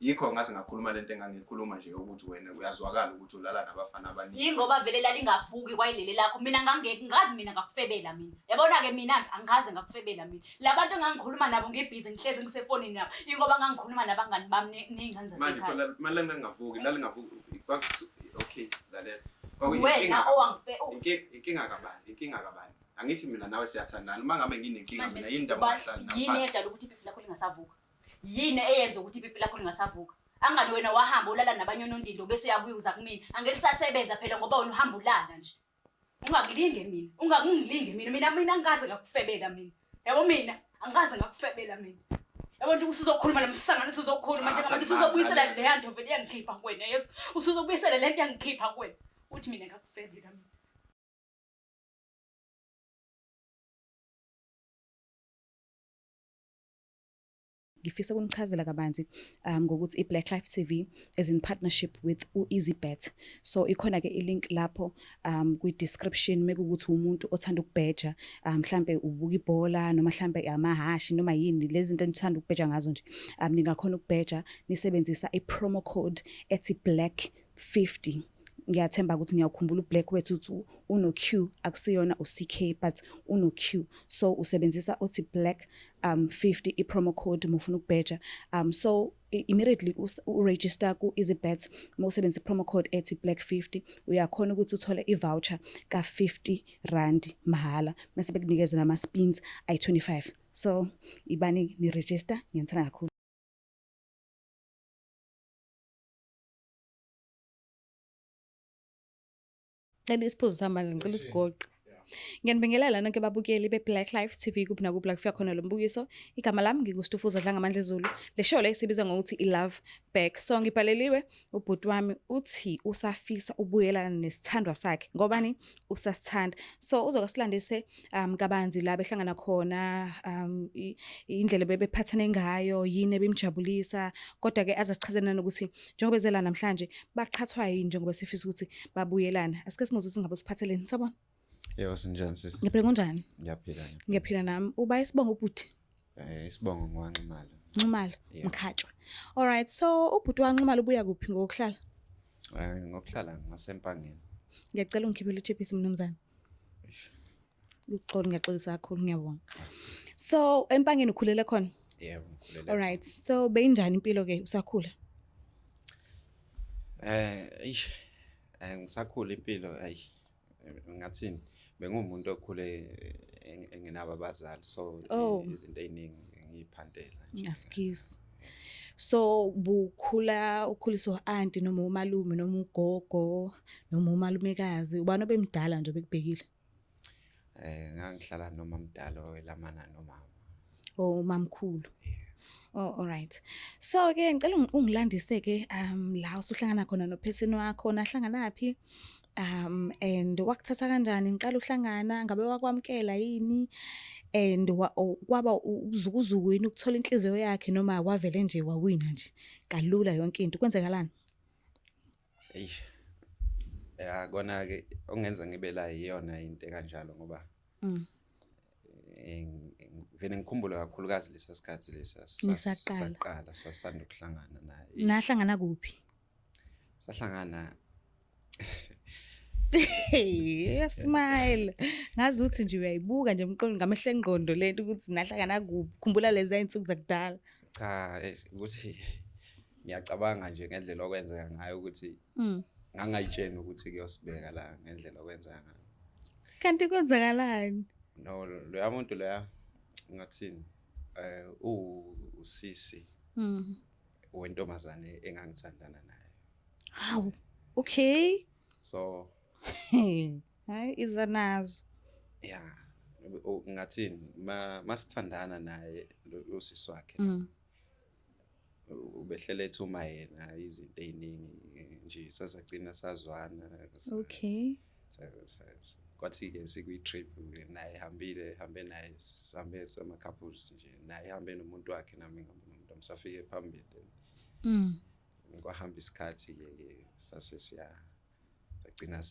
yikho ngase ngakhuluma lento engangikhuluma nje ukuthi wena uyazwakala ukuthi ulala nabafana abaningi. Yingoba vele lalingavuki kwayileli lakho mina ngazi mina ngakufebela mina. Yabona ke mina angikaze ngakufebela mina. Labantu engangikhuluma nabo ngebhizi ngihlezi ngisefonini nabo. Yingoba ngangikhuluma nabangani bami nengane zasekhaya. Manje ngavuki lalingavuki okay lalela. Wena Inkinga kabani? Angithi mina nawe siyathandana. Uma ngabe nginenkinga mina yini ndaba ngahlala naphansi. Yini edala ukuthi ipipi lakho lingasavuka? Yini eyenza ukuthi ipipi lakho lingasavuka? Angani wena wahamba ulala nabanye onondindo bese uyabuya uza kumina. Angeke sasebenza phela ngoba wena uhamba ulala nje. Ungakulinge mina. Ungangilinge mina. Mina angikaze ngakufebela mina. Yabo mina angikaze ngakufebela mina. Yabo nje usuzokhuluma lamsangano usuzokhuluma nje ngoba usuzobuyisela le yanto vele yangikhipha kuwena Yesu. Usuzobuyisela lento yangikhipha kuwena. Uthi mina ngakufebela mina. Ngifisa ukunichazela kabanzi ngokuthi iBlack Life TV is in partnership with uEasyBet. So ikhona ke ilink lapho kwi-description mekukuthi umuntu othanda ukubheja mhlambe ubuka ibhola noma mhlambe amahashi noma yini lezi zinto enithanda ukubheja ngazo nje ningakhona ukubheja nisebenzisa i-promo code ethi black50. Ngiyathemba ukuthi ngiyakukhumbula uBlack wethu uthi uno Q akusiyona uCK but uno Q, so usebenzisa uthi black 50 i-promo code mufuna ukubheja so immediately uregister ku EasyBet usebenzisa i-promo code ethi black50 uyakhona ukuthi uthole i-voucher ka-50 mahala mase bekunikeza nama spins ay-25. So ibani ni register, ngiyithanda kakhulu. Isiphuzo samanje ngicela isigoqo. Ngiyanibingelela nonke babukeli beBlack Life TV kuphi nakuphi la kufika khona lo mbukiso. Igama lami nginguStufuza Dlangamandla Zulu. Le show le sibiza ngokuthi iLove Back. So ngibhaleliwe ubhuti wami uthi usafisa ubuyelana nesithandwa sakhe ngobani usasithanda. So uzoke silandise kabanzi la behlangana khona indlela bebephathane ngayo yini ebimjabulisa kodwa ke azasichazela nokuthi njengoba bezela namhlanje baqhathwa yini njengoba sifisa ukuthi babuyelana. Asike simuzwe singabe siphatheleni sabona. Yebo sinjani sisi? Ngiyaphila kunjani? Ngiyaphila nami. Uba isibongo ubhuti? Isibongo ngwanximalo. Nximalo, Mkhatshwa. All right, so ubhuti wanximalo ubuya kuphi ngokuhlala? Ngokuhlala ngaseMpangeni. Ngiyacela ungikhiphele ichipisi mnumzane. Uxolo ngiyaxolisa kakhulu ngiyabonga. So eMpangeni ukhulele khona? Yebo, ngikhulele. All right, so beyinjani impilo ke usakhula? Ngisakhula impilo ngathini bengumuntu okhule engenabo abazali so izinto eziningi ngiyiphandela nje. Askisi. So ukhuliswa auntie noma umalume noma ugogo noma umalumekazi ubani obemdala nje bekubhekile? Ngangihlala noma mdala owelamana nomama. Mamkhulu. All right. So ke ngicela ungilandise ke la usuhlangana khona nophesini wakho nahlangana naphi? And wakuthatha kanjani ngiqala uhlangana ngabe wakwamkela yini and kwaba uzukuzuku yini ukuthola inhliziyo yakhe noma wavele nje wawina nje kalula yonke into kwenzekalani? Kona ke ongenza ngibe la iyona into kanjalo ngoba vele ngikhumbula kakhulukazi lesa sikhathi lesa saqala sasanda ukuhlangana naye. Nahlangana kuphi? Sahlangana smile ngazi ukuthi nje uyayibuka nje emqondo ngamehlo engqondo lento ukuthi nahlangana kuphi khumbula lezi zinsuku zakudala. Cha ukuthi ngiyacabanga nje ngendlela okwenzeka ngayo ukuthi ngangayitsheni ukuthi kuyosibeka la ngendlela okwenzeka ngayo. Kanti kwenzakalani? No lo muntu lo ngathini usisi wentomazane engangithandana naye. Hawu, okay. So hayi izanazo. Yeah, ngathini masithandana naye usisi wakhe. Ubehlele ethuma yena izinto eziningi nje sasagcina sazwana. Okay. Kwathi ke sikwi-trip naye hambe naye sihambe sama couples nje naye hambe nomuntu wakhe nami ngihambe nomuntu amsafike phambili. Ngokuhamba isikhathi ke sase siya sagcina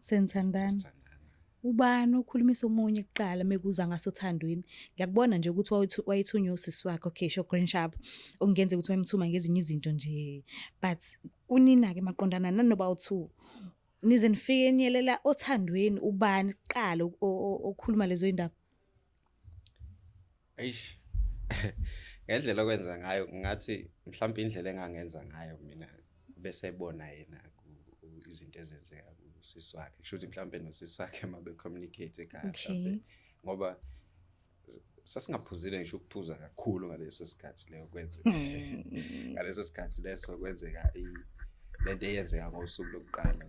senthandana. ubani okhulumisa omunye kuqala mekuza ngasothandweni. Ngiyakubona nje ukuthi wayithunywa usisi wakhe, okay, sho Green Sharp. Okungenza ukuthi wayemthuma ngezinye izinto nje. But kunina-ke maqondana nanoba u2. Nize nifike niyelela othandweni ubani kuqala okhuluma lezo indaba. Eish. Ngendlela okwenza ngayo ngathi mhlawumbe indlela engangenza ngayo mina bese ebona yena izinto ezenzeka kusisi wakhe. Kusho ukuthi mhlawumbe nosisi wakhe mabe communicate ekhaya mhlawumbe ngoba sasingaphuzile ngisho ukuphuza kakhulu ngaleso sikhathi leyo kwenza. Ngaleso sikhathi leso kwenzeka lento eyenzeka ngosuku lokuqala.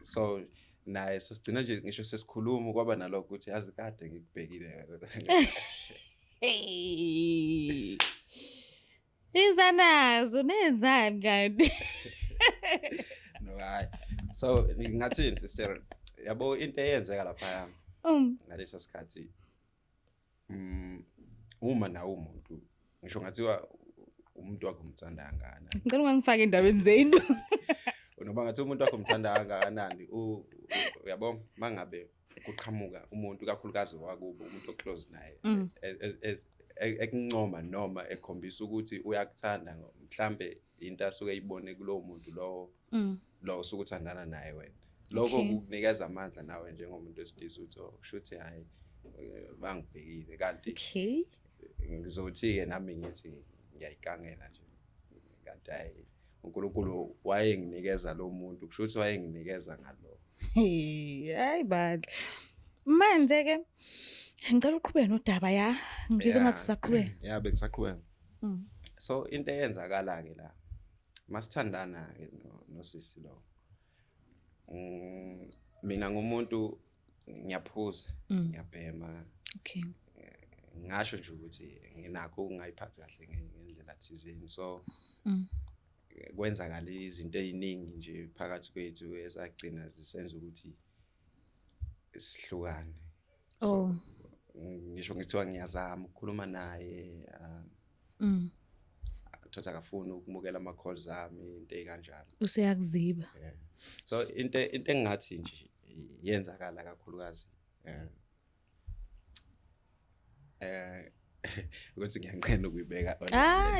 So naye sisigcina nje ngisho sesikhuluma kwaba nalokho ukuthi yazi kade ngikubhekile. Hey. Izanazo nenzani kanti? No hayi. So ngingathini sister? Yabo into eyenzeka lapha ngaleso sikhathi uma na umuntu ngisho ngathiwa umuntu wakho umthanda kangakanani. Ngicela ungangifaka endabeni zenu. Noma ngathi umuntu wakho umthanda kangakanani uyabo mangabe kuqhamuka umuntu kakhulukazi wakubo umuntu oclose naye ekuncoma noma ekhombisa ukuthi uyakuthanda mhlambe into asuke ayibone kulowo muntu lo usuke uthandana naye wena lokho kukunikeza amandla nawe njengomuntu wesilisa uthi kushuthi hayi bangibhekile kanti ngizothi ke nami ngithi ngiyayikangela nje kanti hayi uNkulunkulu wayenginikeza lo muntu kushuthi wayenginikeza ngalo. Hayi bani. Manje ke ngicela uqhubeke nodaba ya. Ngizwe ngathi usaqhubeka. Yeah, bengisaqhubeka. So into eyenzakala ke la. Masithandana ke nosisi lo. Mina ngumuntu ngiyaphuza, ngiyabhema. Okay. Ngasho nje ukuthi nginakho ungayiphathi kahle ngendlela thizeni. So kwenzakala izinto eziningi nje phakathi kwethu esagcina zisenza ukuthi sihlukane. So ngisho ngithiwa ngiyazama ukukhuluma naye uthatha akafuni ukumukela ama calls ami into ekanjalo. Useyakuziba. So into engathi nje yenzakala kakhulukazi ukuthi ngiyanqena ukuyibeka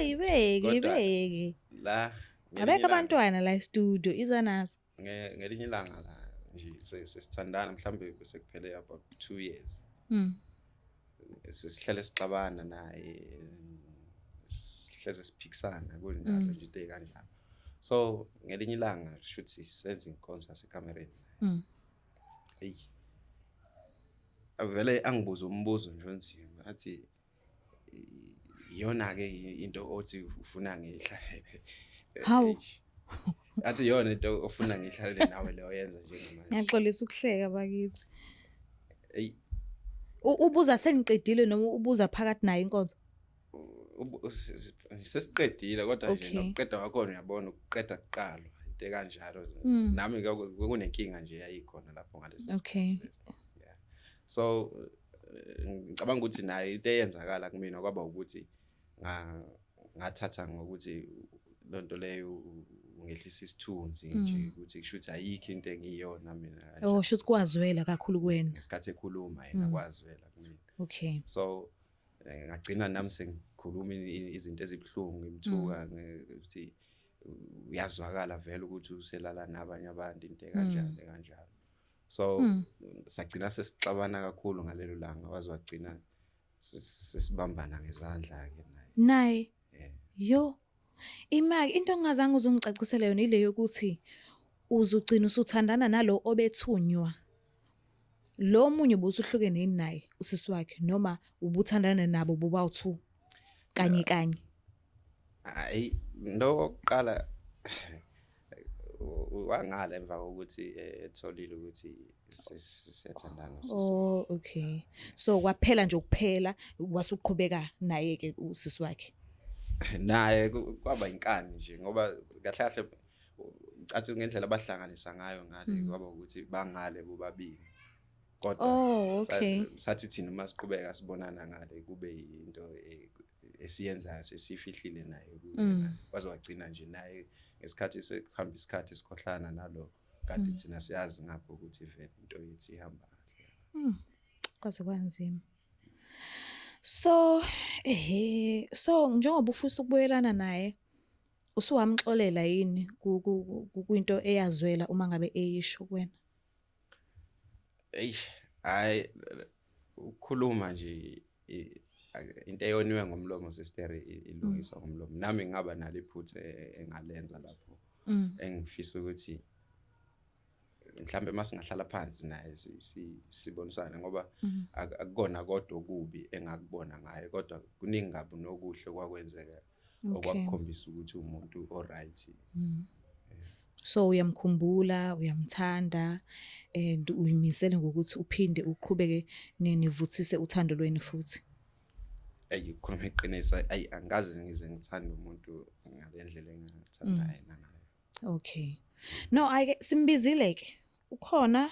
ibeke. La abeka abantwana la e-studio izanazo. Ngelinye ilanga la nje sesithandana mhlambe sekuphele about 2 years. Sisihlale sixabana naye sihleze siphikisana kunjalo nje into ekanjalo. So ngelinye ilanga shuthi senze inconcert ekamereni. Hey. Avele angibuza umbuzo nje onzima athi iyona ke into othi ufuna ngihlale. Hawu. Athi yona into ofuna ngihlale nawe leyo yenza njengamanje. Ngiyaxolisa ukuhleka bakithi. Hey. Ubuza seniqedile noma ubuza phakathi naye inkonzo? Sesiqedile kodwa nje nokuqeda kwakhona uyabona ukuqeda kuqala into kanjalo. Nami kunenkinga nje yayikhona lapho ngaleso sikhathi. Yeah. So ngicabanga ukuthi naye into eyenzakala kumina kwaba ukuthi ngathatha ngokuthi lonto leyo ngehlisa isithunzi nje ukuthi kushuthi ayikho into engiyona mina. Oh, shuthi kwazwela kakhulu kwena. Ngesikhathi ekhuluma yena kwazwela kumina. Okay. So ngagcina nami sengikhuluma izinto ezibhlungu ngimthuka ukuthi uyazwakala vele ukuthi uselala nabanye abantu into kanjalo. So sagcina sesixabana kakhulu ngalelo langa wazwagcina sesibambana ngezandla ke naye. Yo. Imaki into ongazange uzungicacisela yona ile yokuthi uzugcina usuthandana nalo obethunywa. Lo munye ubusuhlukene naye usisi wakhe noma ubuthandana nabo bobawu2 kanye. Hayi ndo oqala wangala emva kokuthi etholile ukuthi siyathandana usisi. Oh, okay. So kwaphela nje ukuphela wasuqhubeka naye ke usisi wakhe. Naye kwaba inkani nje ngoba kahle athi ngendlela abahlanganisa ngayo ngale kwaba ukuthi bangale bobabili. Kodwa okay. Sathi thina masiqhubeka sibonana ngale kube into esiyenzayo sesifihlile naye wazwagcina nje naye ngesikhathi sekuhamba isikhathi sikhohlana nalo kanti thina siyazi ngapho ukuthi vele into yethi ihamba kahle. Kwaze kwanzima. So njengoba ufisa ukubuyelana naye usuwamxolela yini kwinto eyazwela uma ngabe eyisho kuwena? Eish, hayi ukukhuluma nje into eyoniwe ngomlomo sister ilungiswa ngomlomo. Nami ngaba nalo iphutha engalenza lapho. Engifisa ukuthi mhlambe masingahlala phansi naye sibonisane ngoba akukona kodwa okubi engakubona ngaye kodwa kuningi kabi nokuhle kwakwenzeka okwakukhombisa ukuthi umuntu oright. So uyamkhumbula, uyamthanda and uyimisele ngokuthi uphinde uqhubeke nivuthise uthando lweni futhi. Ukukhuluma iqiniso angazi ngize ngithanda umuntu ngalendlela engathanda yena ngayo. Okay. No, simbizile ke. Ukhona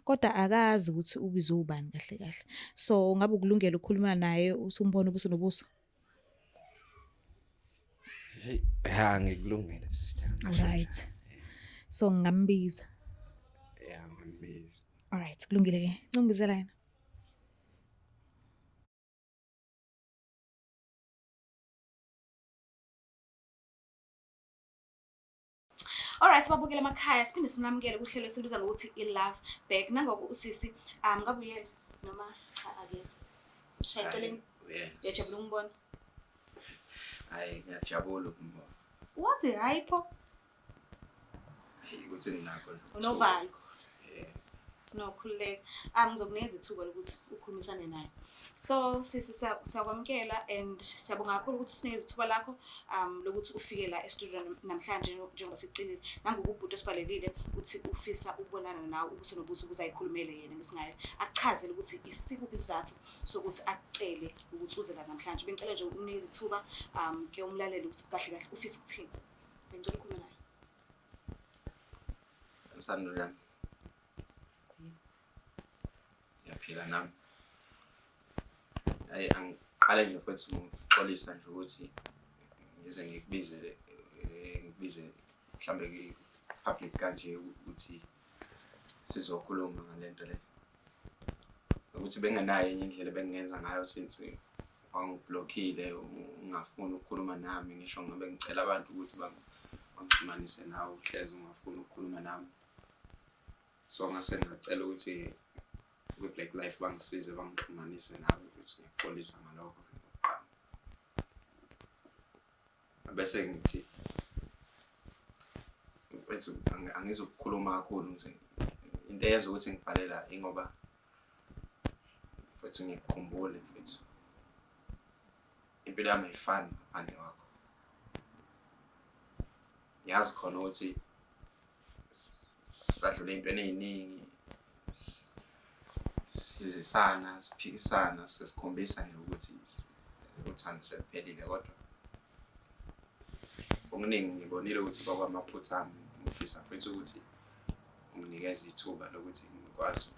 kodwa akazi ukuthi ubizo ubani kahle kahle. So ngabe ukulungela ukukhuluma naye usumbona ubuso nobuso? Ha ngikulungele sister. Right. So ngambiza. Yeah, ngambiza. All right, kulungile ke. Ngibizela yena. Alright, babukele emakhaya siphinde sinamukele kuhlelo esiluza ngokuthi iLove Back. Nangoku usisi ngabuyela noma cha ake. Shayiceleni. Yajabula ukubona. Hayi ngiyajabula ukubona. Wathi hayi pho. Ukuthi nginakho. Unovalo. No khuleka. Ngizokunikeza ithuba lokuthi ukhulumisane naye. So sisi siyakwamukela and siyabonga kakhulu ukuthi usinikeze ithuba lakho lokuthi ufike la e-studio namhlanje njengoba sicilile nangokubhuti esibalekile uthi ufisa ukubonana nawe ubuso nobuso ukuze ayikhulumele yena ngesingaye akuchazele ukuthi isikuphi isizathu sokuthi acele ukuthi uze la namhlanje. Bengicela nje ukunikeza ithuba ke umlaleli ukuthi kahle kahle ufisa ukuthini. Bengicela ukukhuluma naye. Sandulan. Yaphila nami. Angiqale nje mfethu ngixolisa nje ukuthi ngize ngikubize mhlambe public kanje ukuthi sizokhuluma ngalento le. Ukuthi bengenayo enye indlela bengenza ngayo since wangiblockile ungafuni ukukhuluma nami ngisho ngabe ngicela abantu ukuthi bangixhumanise nawe uhlezi ungafuni ukukhuluma nami. So ngase ngicela ukuthi Black Life bangisize bangixhumanise nawe ukuthi ngixolisa ngalokho oqala. Bese ngithi mfethu angizokukhuluma kakhulu nje. Into eyenza ukuthi ngibhalela ingoba mfethu ngikukhumbule mfethu. Impilo yami ayifani ngaphandle kwakho. Yazi khona ukuthi sadlule into eziningi sizisana siphikisana sesikhombisa nje ukuthi uthando seliphelile kodwa okuningi ngibonile ukuthi bakwamaphutha ami ngifisa futhi ukuthi unginikeze ithuba lokuthi ngikwazi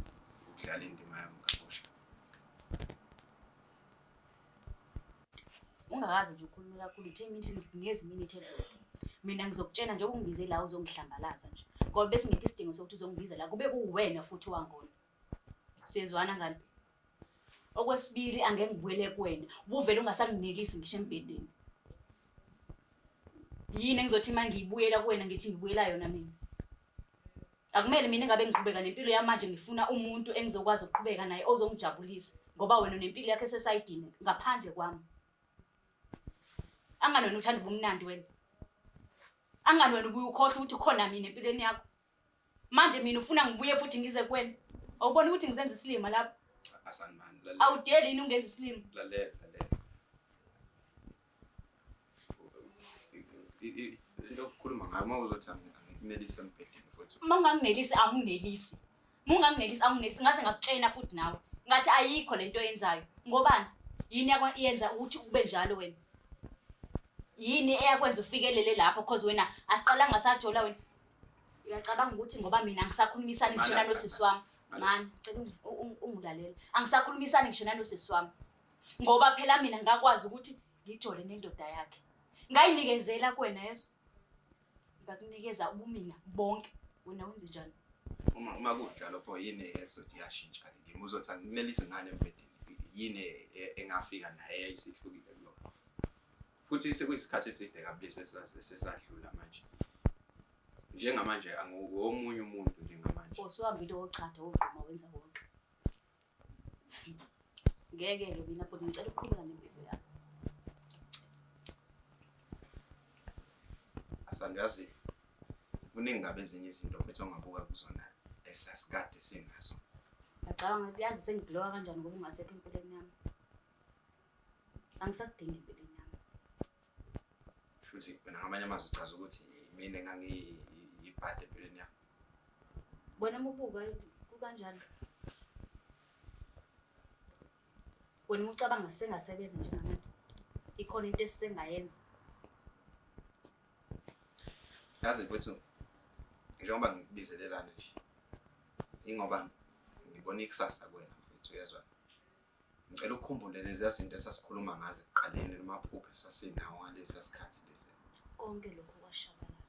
ukudlala indima yami kabusha. Ungakazi nje ukhuluma kakhulu 10 minutes ngezi minute edlule. Mina ngizokutshela nje ukungibize la uzongihlambalaza nje. Ngoba bese ngeke isidingo sokuthi uzongibiza la kube kuwena futhi wangona. Siyezwana ngani? Okwesibili angeke ngibuyele kuwena. Ubuvela ungasanginelisi ngisho embedeni. Yini engizothi mangiyibuyela kuwena ngithi ngibuyela yona mina. Akumele mina ngabe ngiqhubeka nempilo yamanje ngifuna umuntu engizokwazi ukuqhubeka naye ozongijabulisa ngoba wena nempilo yakhe sesayidini ngaphandle kwami. Angani wena uthanda ubumnandi wena. Angani wena ubuye ukhohle ukuthi khona mina empilweni yakho. Manje mina ufuna ngibuye futhi ngize kuwena. Awubona ukuthi ngizenza isilima lapha? Asanibani lalela. Awudeli yini ungenza isilima? Lalela. Into okukhuluma ngayo uma uzothi angikunelise embedeni futhi. Manganginelisi anginelisi. Munganginelisi anginelisi ngase ngakutshena futhi nawe. Ngathi ayikho lento oyenzayo. Ngobani? Yini yakwenza ukuthi ube njalo wena? Yini eyakwenza ufikelele lapho because wena asiqalanga sajola wena. Uyacabanga ukuthi ngoba mina ngisakhulumisana ngisho nanosisi wami. Man, cela ungilalela. Angisakhulumisana ngisho nanosisi wami. Ngoba phela mina ngakwazi ukuthi ngijole nendoda yakhe. Ngayinikezela kuwena yeso. Ngakunikeza ubumina bonke. Wena wenze njani? uma kunjalo pho yini esothi yashintsha kimi uzothi nginelisa ingane embedeni yini engafika naye ayisihlukile kulokho futhi sekuyisikhathi eside kabi sesadlula manje njengamanje angomunye umuntu njengamanje usuhambile ochatha ogquma wenza wonke ngeke mina futhi ngicela uqhubeka nempilo yakho asandazi kuningi ngabe ezinye izinto mfethu ongabuka kuzona esasikade sinazo ngicabanga ukuthi yazi sengiblowa kanjani ngoba ungasekho empilweni yami angisakudingi empilweni yami futhi wena ngamanye amazwi uchaza ukuthi mina engangiyibhade empilweni yami bona umubuka kukanjalo wena ucabanga sengasebenza njengabantu ikhona into esisengayenza yazi mfethu njengoba ngikubizelelana nje ingoba ngibona ikusasa kwena mfethu uyezwa ngicela ukukhumbule lezi zinto esasikhuluma ngazo ekuqaleni namaphupho esasinawo ngalesi sikhathi lesi konke lokho kwashabalala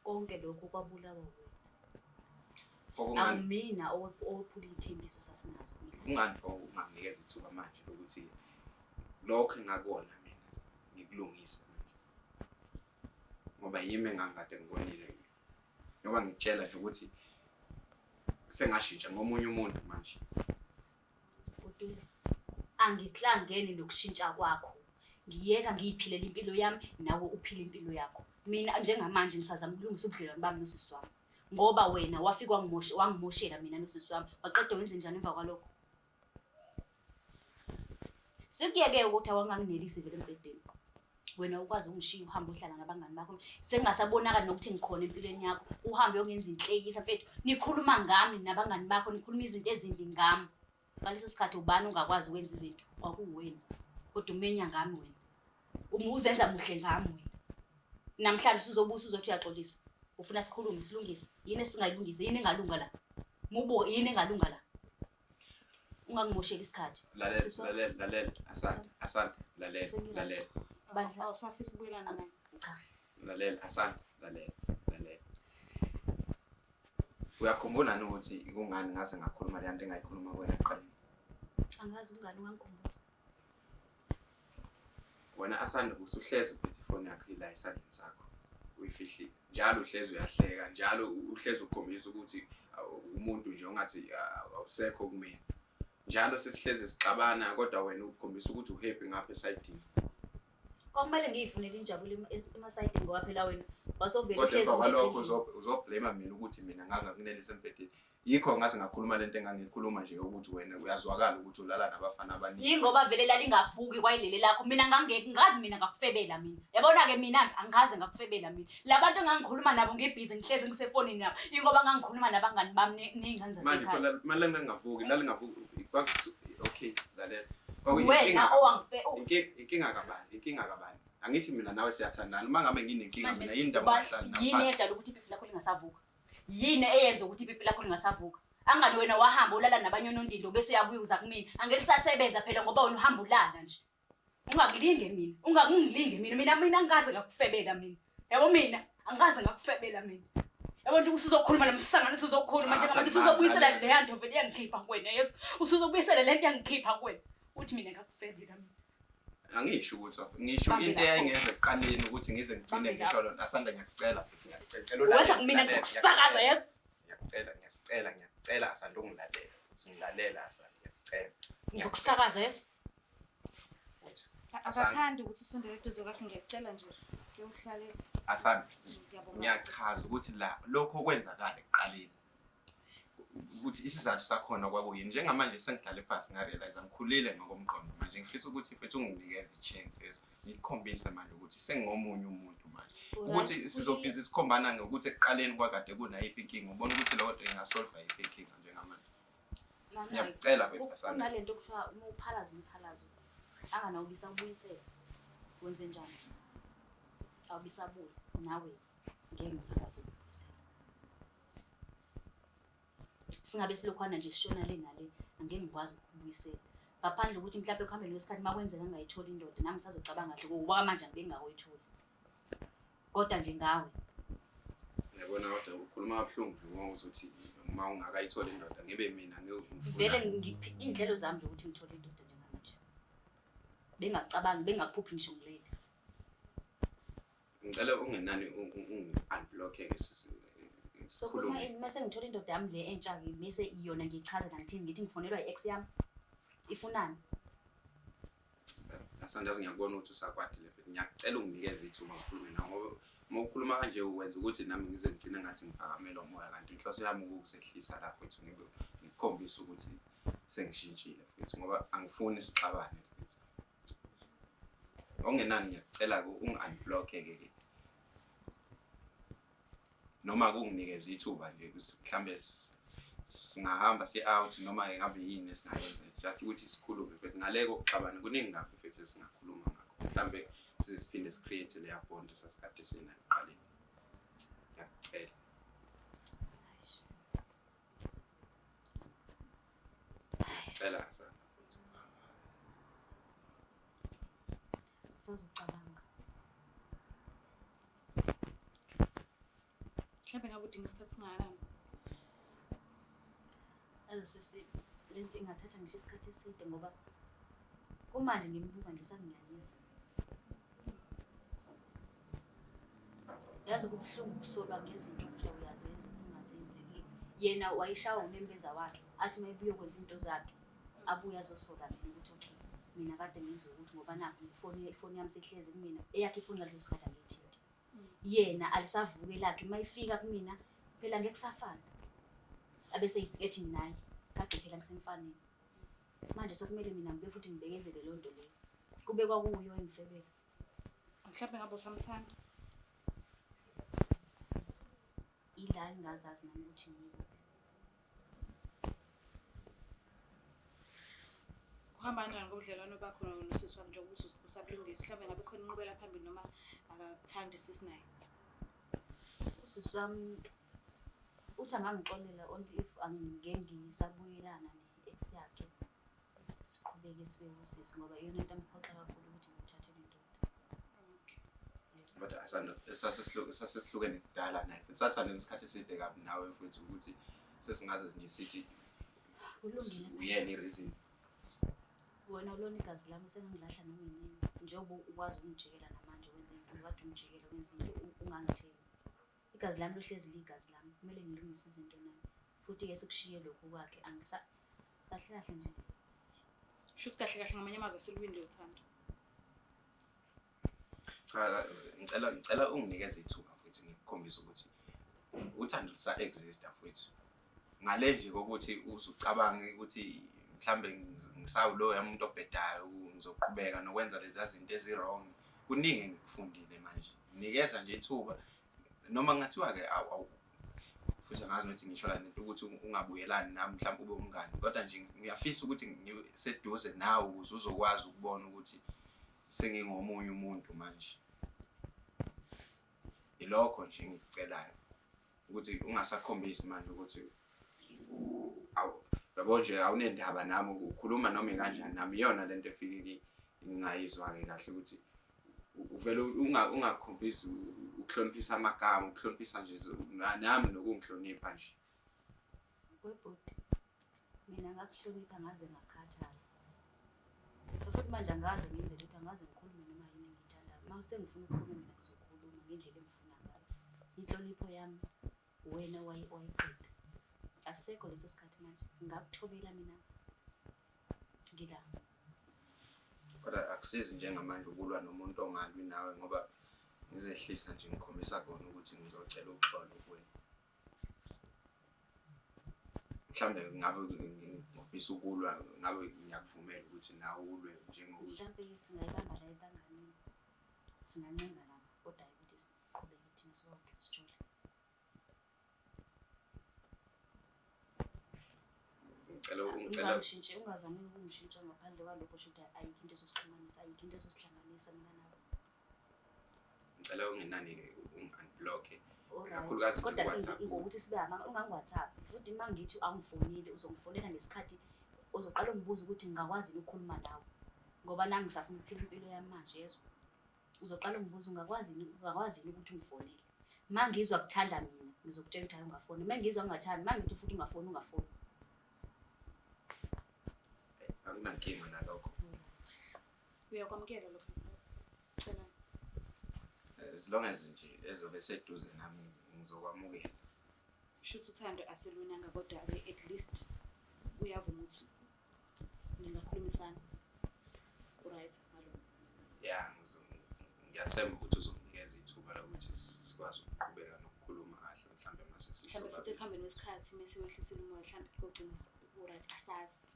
konke lokho kwabulawa wena mina ophula ithembiso sasinazo ungani unganginikeza ithuba manje lokuthi lokho engakona mina ngikulungise ngoba yimi engangade ngibonile ngoba ngitshela nje ukuthi sengashintsha ngomunye umuntu manje kodwa angihlangene nokushintsha kwakho ngiyeka ngiyiphilela impilo yami nawe uphile impilo yakho mina njengamanje ngisazama ukulungisa ubudlelwano bami nosisi wami ngoba wena wafika wangimoshela mina nosisi wami waqeda wenze njani emva kwalokho sikuyeke ukuthi awanganginelisi vele empedeni wena ukwazi ungishiya uhambe uhlala nabangani bakho sengasabonakala nokuthi ngikhona empilweni yakho uhambe uyongenza inhlekisa mfethu nikhuluma ngami nabangani bakho nikhuluma izinto ezimbi ngami ngaleso sikhathi ubani ungakwazi ukwenza izinto kwakuwena kodwa umenya ngami wena umuzenza muhle ngami wena namhlanje uzobusa uzothi uyaxolisa ufuna sikhulume silungise yini esingayilungise yini engalunga la mubo yini engalunga la ungangimoshela isikhathi lalela asante lalela bandla awusafisa ukubuyelana naye cha lalela asante lalela uyakhumbula ukuthi kungani ngaze ngakhuluma le nto engayikhuluma kuwena ekuqaleni angazi ungani ungangikhumbuza wena asande usuhlezi uphethe ifoni yakho ila esandleni sakho uyifihlile njalo uhlezi uyahleka njalo uhlezi ukhombisa ukuthi umuntu nje ongathi awusekho kumina njalo sesihlezi sixabana kodwa wena ukhombisa ukuthi uhappy ngapha esayidini Kumele ngiyifunele injabulo emasayidini ngoba phela wena wasovela uhlezi kwalokho uzoblame mina ukuthi mina ngangakunelisa empedeni yikho ngase ngakhuluma lento engangikhuluma nje ukuthi wena uyazwakala ukuthi ulala nabafana abaningi yingoba vele lalingavuki kwayilele lakho mina ngangeke ngazi mina ngakufebela mina yabona ke mina angaze ngakufebela mina labantu engangikhuluma nabo ngebhizi ngihlezi ngisefonini nabo yingoba ngangikhuluma nabangani bami nengane zasekhaya manje manje ngingavuki lalingavuki okay lalela wena inkinga kabani angithi mina nawe siyathandana uma ngabe nginenkinga mina yini ndaba ngahlala naphansi yini edala ukuthi ipipi lakho lingasavuka yini eyenza ukuthi ipipi lakho lingasavuka angani wena wahamba ulala nabanye onondindo bese uyabuya uza kumina angelisasebenza phela ngoba wena uhamba ulala nje ungakungilinge mina angaze ngakufebela mina yabo mina angaze ngakufebela mina yabo nje usizokhuluma namsangano usizokhuluma nje ngabantu usizobuyisela le nto vele yangikhipha kuwena Yesu usizobuyisela le nto yangikhipha kuwena uthi mina ngakufebela mina angisho ukuthi ngisho into eyayingenza ekuqaleni ukuthi ngize ngigcine ngisho lona asanda ngiyacela wenza kumina ngikusakaza Yesu ngiyacela asanda ungilalela uzingilalela asanda ngiyacela ngizokusakaza Yesu akathandi ukuthi usondele eduze kwakhe ngiyacela nje ngiyohlalela asanda ngiyachaza ukuthi la lokho okwenzakala ekuqaleni ukuthi isizathu sakhona kwakuyini njengamanje sengihlale phansi ngarealize ngikhulile ngokomqondo manje ngifisa ukuthi mfethu unginikeze ichance ngikukhombise manje ukuthi sengingomunye umuntu manje ukuthi sizophinza sikhombana ngokuthi ekuqaleni kwakade kunayiphi inkinga ubona ukuthi lokho ingasolve ayiphi inkinga njengamanje ngiyacela mfethu asanda kunalento kuthiwa uma uphalazo anganawubisa ubuyisela wenze njani awubisa buyi nawe ngeke ngisakaze ukubuyisela singabe silokhwana nje sishona le nale angeke ngikwazi ukubuyisela ngaphandle ukuthi mhlawumbe ekuhambeni kwesikhathi makwenzeka ngayithola indoda nami ngisazocabanga kahle ngoba manje angeke ngakwethula kodwa nje ngawe Yabona kodwa ukhuluma kabuhlungu nje uma uzothi uma ungakayitholi indoda ngibe mina vele ngiphi indlelo zami zokuthi ngithole indoda njengamanje. Bengacabangi, bengakuphuphi ngisho ngilele. ngicela ungenani ungi-unblock-ke So kuma mase ngithola indoda yami le entsha ke bese iyona ngiyichazela ngithini ngithi ngifonelwa i-ex yami. Ifunani? asandazi ngiyakubona ukuthi usakwadi level ngiyacela unginikeze ithuba ngikhulume nawe ngoba uma ukhuluma kanje uwenza ukuthi nami ngize ngigcine ngathi ngiphakamela umoya kanti inhloso yami ukukusehlisa la futhi ngikukhombisa ukuthi sengishintshile futhi ngoba angifuni sixabane futhi ongenani ngiyacela ungi-unblock-ke noma kunginikeza ithuba nje mhlambe singahamba si-out noma ngabe yini esingayenza just ukuthi sikhulume futhi ngaleko kuxabana kuningi ngakho futhi singakhuluma ngakho mhlambe siphinde sicreate leya bond sasikade sinayo eqaleni ngiyacela ngiyacela sana Sazocabanga. Mhlawumbe ngabe udinga isikhathi singakanani? Azisisi lento ingathatha ngisho isikhathi eside ngoba kumanje ngimbuka nje usanginyanyisa. Yazi kubuhlungu kusolwa ngezinto kuthiwa uyazenza ungazenzi. Yena wayishawa unembeza wakhe athi mayebuye kwenza into zakhe abuya azosola mina ukuthi okay mina kade ngenza ukuthi ngoba nakho ifoni yami sehleze kumina eyakhe ifoni ngaleso sikhathi angiyithinti. Yena alisavuke lakhe mayifika kumina phela ngeke kusafana. Abese ethi naye kade phela ngisemfaneni. Manje sokumele mina ngibe futhi ngibekezele lonto leyo. Kube kwakuyo engifebeka. Mhlawumbe ngabe usamthanda. Ila engazazi nami ukuthi yini. Kuhamba kanjani ngobudlelwano bakho nosisi wami njengoba uthi usabulungisa mhlawumbe ngabe khona inqubela phambili noma akakuthandi sisi naye. Usisi wami uthi angangixolela only if angengisabuyelana ne-ex yakhe siqhubeke sibe usisi ngoba iyona into amphoqa kakhulu ukuthi ngithathe le ndoda. but asanda sasesihlukene kudala naye futhi sathanda isikhathi eside kabi nawe futhi ukuthi sesingaze nje sithi Kulungile. uyena i-reason Wena ulona igazi lami usengangilahla noma yini njengoba ukwazi ukungijikela namanje wenza into kade ungijikela wenza into ungangitheli. Igazi lami lohlezi ligazi lami kumele ngilungise izinto nami futhi ke sekushiye lokho kwakhe angisa kahle kahle nje. Shuthi kahle kahle ngamanye amazwi asilwini lothando. cha ngicela unginikeze ithuba futhi ngikukhombisa ukuthi uthando lisa exist futhi ngale nje kokuthi uzucabange ukuthi mhlambe ngisawulo yami umuntu obhedayo ngizoqhubeka nokwenza lezi zinto ezi-wrong kuningi ngikufundile manje nikeza nje ithuba noma ngathiwa ke futhi angazi ukuthi ngisho la nento ukuthi ungabuyelani nami mhlawumbe ube umngani kodwa nje ngiyafisa ukuthi ngiseduze nawe ukuze uzokwazi ukubona ukuthi sengingomunye umuntu manje ilokho nje ngicelayo ukuthi ungasakhombisi manje ukuthi yabo nje awunendaba nami ukukhuluma noma kanjani nami iyona lento efike ngingayizwa ke kahle ukuthi uvela ungakhombisi ukuhloniphisa amagama ukuhloniphisa nje nami nokungihlonipha nje Webhuti mina ngakuhlonipha ngaze ngakhathala. Futhi manje angaze ngenze lutho angaze ngikhulume noma yini engiyithandayo. Mase ngifuna ukukhuluma mina ngizokhuluma ngendlela engifuna ngayo. Inhlonipho yami wena wayiqeda. Asekho leso sikhathi manje ngakuthobela mina ngila. kodwa akusizi njengamanje ukulwa nomuntu ongalwi nawe ngoba ngizehlisa nje ngikhombisa kona ukuthi ngizocela ukuxola kuwena mhlambe ngabe ngifisa ukulwa ngabe ngiyakuvumela ukuthi nawe ulwe njengokuthi Mhlawumbe singayibamba la ebanganini. Singancenga lapha kodwa ukuthi siqhubeke thina sonke sijule. ngicela Ungashintshe ungazami ukungishintsha ngaphandle kwalokho shuthi ayikho into esosixhumanisa ayikho into esosihlanganisa mina nawe. ngicela ungenani ke ungi-unblock-e Alright. kakhulukazi Kodwa ku-WhatsApp ngokuthi sibe ungangi-WhatsApp futhi mangithi angifonile uzongifonela ngesikhathi uzoqala ungibuza ukuthi ngingakwazi ukukhuluma nawe ngoba nami ngisafuna ukuphila impilo yami manje yezwe. Uzoqala ungibuza ungakwazi ukuthi ungifonele. Mangizwa kuthanda mina ngizokutshela ukuthi hayi ungafoni. Uma ngizwa ngingathandi, uma ngithi futhi ungafoni. Akunankinga nalokho. Uyakwamukela lokho? Cela. As long as nje ezobe seduze nami ngizokwamukela. Shuthi uthando asilunanga kodwa at least uyavuma ukuthi ningakhulumisana. Right, malo. Yeah, ngiyathemba ukuthi uzonginikeza ithuba lokuthi sikwazi ukuqhubeka nokukhuluma kahle mhlambe mase Mhlawumbe sisoba. futhi ekuhambeni kwesikhathi mase wehlisile umoya mhlawumbe kugcina right asazi.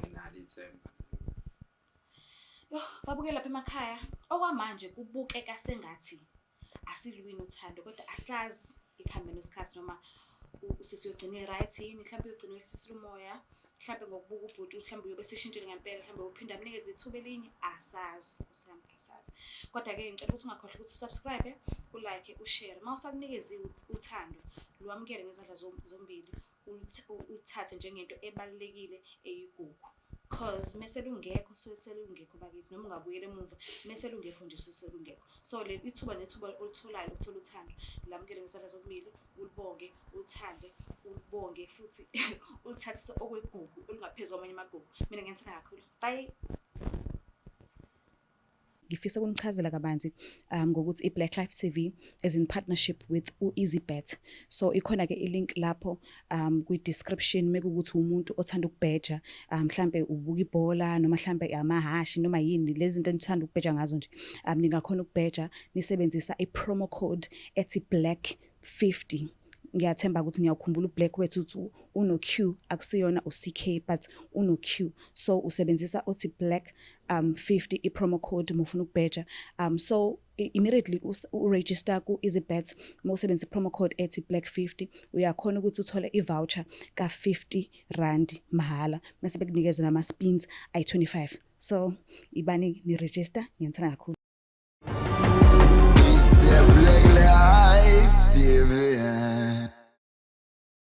Nginalo ithemba. Yo, babukela lapha emakhaya. Okwamanje kubukeka sengathi asilwini uthando kodwa asazi ekuhambeni kwesikhathi noma usisiyogcina right yini mhlawumbe uyogcina wehlisile umoya. Mhlawumbe ngokubuka ubhuti mhlawumbe uyobe seshintshile ngempela mhlawumbe uphinda amnikeze ithuba elinye asazi usihamba asazi kodwa ke ngicela ukuthi ungakhohlwa ukuthi usubscribe ulike ushare mawusa kunikeza uthando lwamukele ngezandla zombili uthathe njengento ebalekile eyigugu cause mesele ungekho sothele ungekho bakithi noma ungabuyele emuva mesele ungekho nje sothele ungekho so le ithuba nethuba olitholayo ukuthola uthando lamukele ngezandla zombili ulibonge uthande ulibonge futhi ulithathise okwegugu olungaphezulu amanye amagugu mina ngiyithanda kakhulu bye. Ngifisa ukunichazela kabanzi ngokuthi iBlack Life TV is in partnership with uEasyBet. So ikhona ke ilink lapho kwi-description mekukuthi umuntu othanda ukubheja mhlambe ubuka ibhola noma mhlambe amahashi noma yini lezi zinto enithanda ukubheja ngazo nje ningakhona ukubheja nisebenzisa i-promo code ethi black50. Ngiyathemba ukuthi ngiyakhumbula uBlack wethu uthi uno Q akusiyona uCK but uno Q so usebenzisa othi black 50 i-promo code mufuna ukubheja so immediately uregister ku EasyBet mawusebenzisa i-promo code ethi black50 uyakhona ukuthi uthole i-voucher ka50 mahala mase bekunikeza nama spins ay25 so ibani ni register ngiyithanda kakhulu.